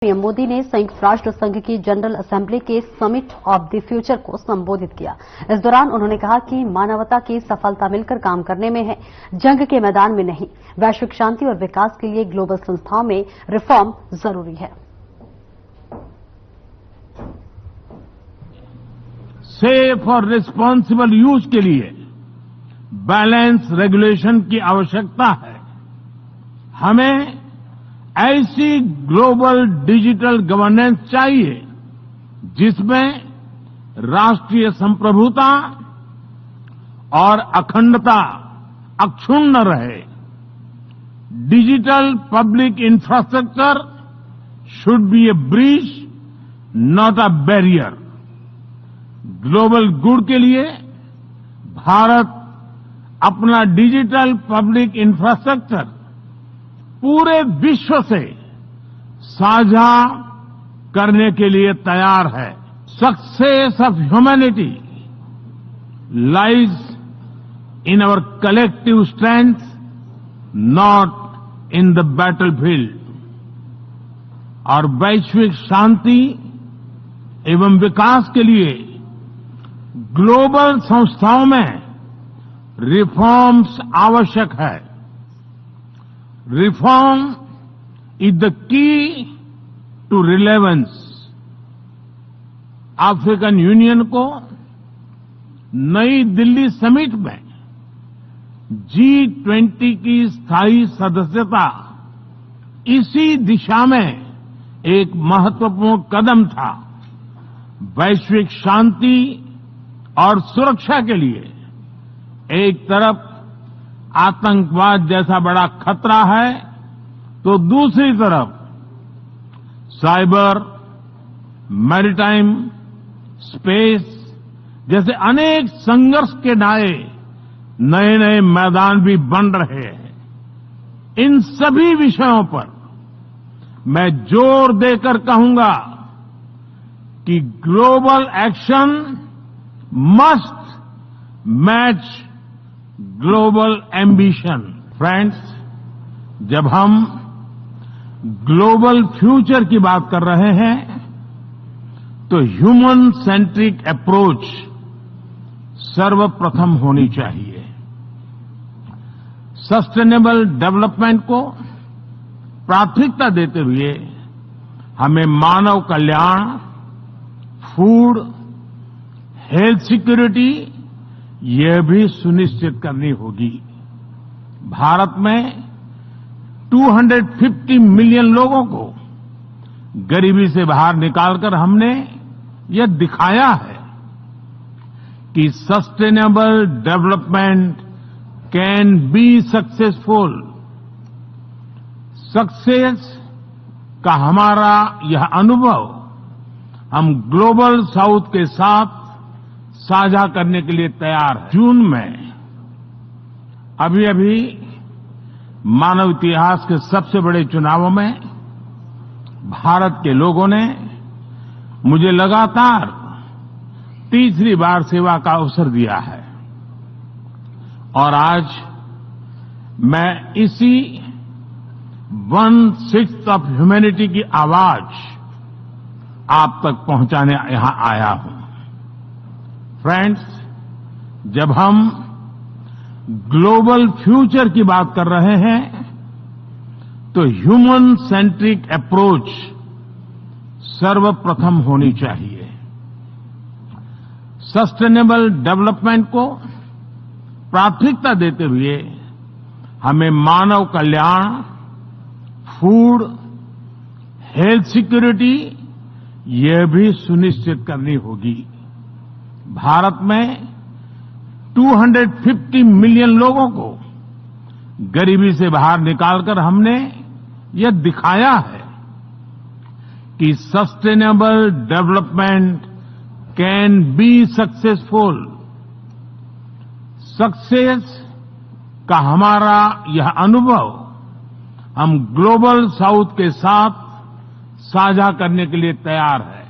PM Modi ने संयुक्त राष्ट्र संघ की जनरल असेंबली के समिट ऑफ द फ्यूचर को संबोधित किया। इस दौरान उन्होंने कहा कि मानवता की सफलता मिलकर काम करने में है, जंग के मैदान में नहीं। वैश्विक शांति और विकास के लिए ग्लोबल संस्थाओं में रिफॉर्म जरूरी है। सेफ और रिस्पॉन्सिबल यूज के लिए बैलेंस रेगुलेशन की आवश्यकता है। हमें ऐसी ग्लोबल डिजिटल गवर्नेंस चाहिए जिसमें राष्ट्रीय संप्रभुता और अखंडता अक्षुण्ण रहे। Digital public infrastructure should be A bridge, not a barrier. Global good के लिए भारत अपना डिजिटल पब्लिक इंफ्रास्ट्रक्चर पूरे विश्व से साझा करने के लिए तैयार है। Success of humanity lies in our collective strength, not in the battlefield. और वैश्विक शांति एवं विकास के लिए ग्लोबल संस्थाओं में रिफॉर्म्स आवश्यक है। Reform is the key to relevance. African Union को नई दिल्ली समिट में G20 की स्थायी सदस्यता इसी दिशा में एक महत्वपूर्ण कदम था। वैश्विक शांति और सुरक्षा के लिए एक तरफ आतंकवाद जैसा बड़ा खतरा है, तो दूसरी तरफ साइबर, मैरीटाइम, स्पेस जैसे अनेक संघर्ष के नए नए मैदान भी बन रहे हैं। इन सभी विषयों पर मैं जोर देकर कहूंगा कि global action must match global ambition. Friends, जब हम ग्लोबल फ्यूचर की बात कर रहे हैं तो ह्यूमन सेंट्रिक अप्रोच सर्वप्रथम होनी चाहिए। सस्टेनेबल डेवलपमेंट को प्राथमिकता देते हुए हमें मानव कल्याण, फूड, हेल्थ सिक्योरिटी यह भी सुनिश्चित करनी होगी। भारत में 250 मिलियन लोगों को गरीबी से बाहर निकालकर हमने यह दिखाया है कि sustainable development can be successful. Success का हमारा यह अनुभव हम ग्लोबल साउथ के साथ साझा करने के लिए तैयार है। जून में अभी मानव इतिहास के सबसे बड़े चुनावों में भारत के लोगों ने मुझे लगातार तीसरी बार सेवा का अवसर दिया है। और आज मैं इसी 1/6 ऑफ ह्यूमैनिटी की आवाज आप तक पहुंचाने यहां आया हूं। फ्रेंड्स, जब हम ग्लोबल फ्यूचर की बात कर रहे हैं तो ह्यूमन सेंट्रिक अप्रोच सर्वप्रथम होनी चाहिए। सस्टेनेबल डेवलपमेंट को प्राथमिकता देते हुए हमें मानव कल्याण, फूड, हेल्थ सिक्योरिटी यह भी सुनिश्चित करनी होगी। भारत में 250 मिलियन लोगों को गरीबी से बाहर निकालकर हमने यह दिखाया है कि sustainable development can be successful. Success का हमारा यह अनुभव हम ग्लोबल साउथ के साथ साझा करने के लिए तैयार है।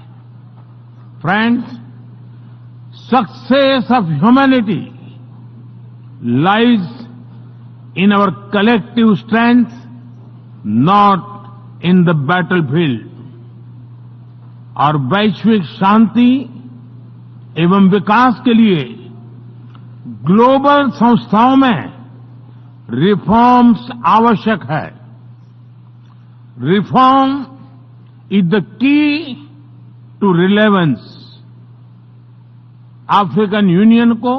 Friends, success of humanity lies in our collective strength, not in the battlefield. और वैश्विक शांति एवं विकास के लिए ग्लोबल संस्थाओं में रिफॉर्म्स आवश्यक है। Reform is the key to relevance. African Union को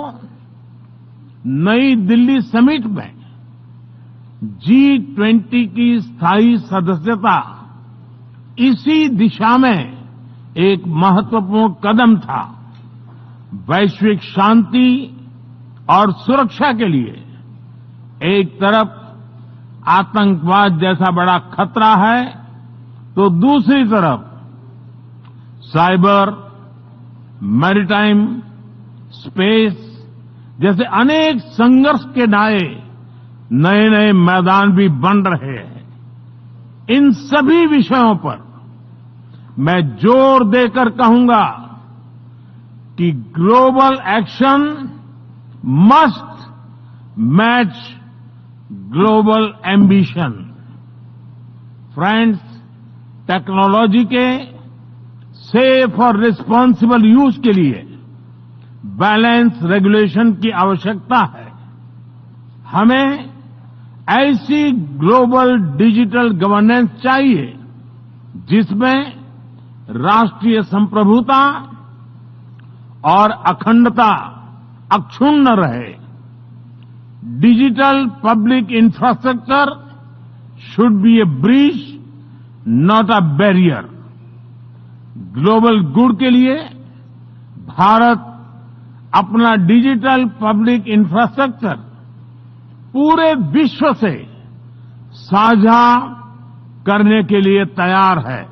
नई दिल्ली समिट में G20 की स्थायी सदस्यता इसी दिशा में एक महत्वपूर्ण कदम था। वैश्विक शांति और सुरक्षा के लिए एक तरफ आतंकवाद जैसा बड़ा खतरा है, तो दूसरी तरफ साइबर, मैरीटाइम, स्पेस जैसे अनेक संघर्ष के नए नए मैदान भी बन रहे हैं। इन सभी विषयों पर मैं जोर देकर कहूंगा कि global action must match global ambition. Friends, technology के सेफ और रिस्पॉन्सिबल यूज के लिए बैलेंस रेगुलेशन की आवश्यकता है। हमें ऐसी ग्लोबल डिजिटल गवर्नेंस चाहिए जिसमें राष्ट्रीय संप्रभुता और अखंडता अक्षुण्ण रहे। Digital public infrastructure should be A bridge, not a barrier. Global good के लिए भारत अपना डिजिटल पब्लिक इंफ्रास्ट्रक्चर पूरे विश्व से साझा करने के लिए तैयार है।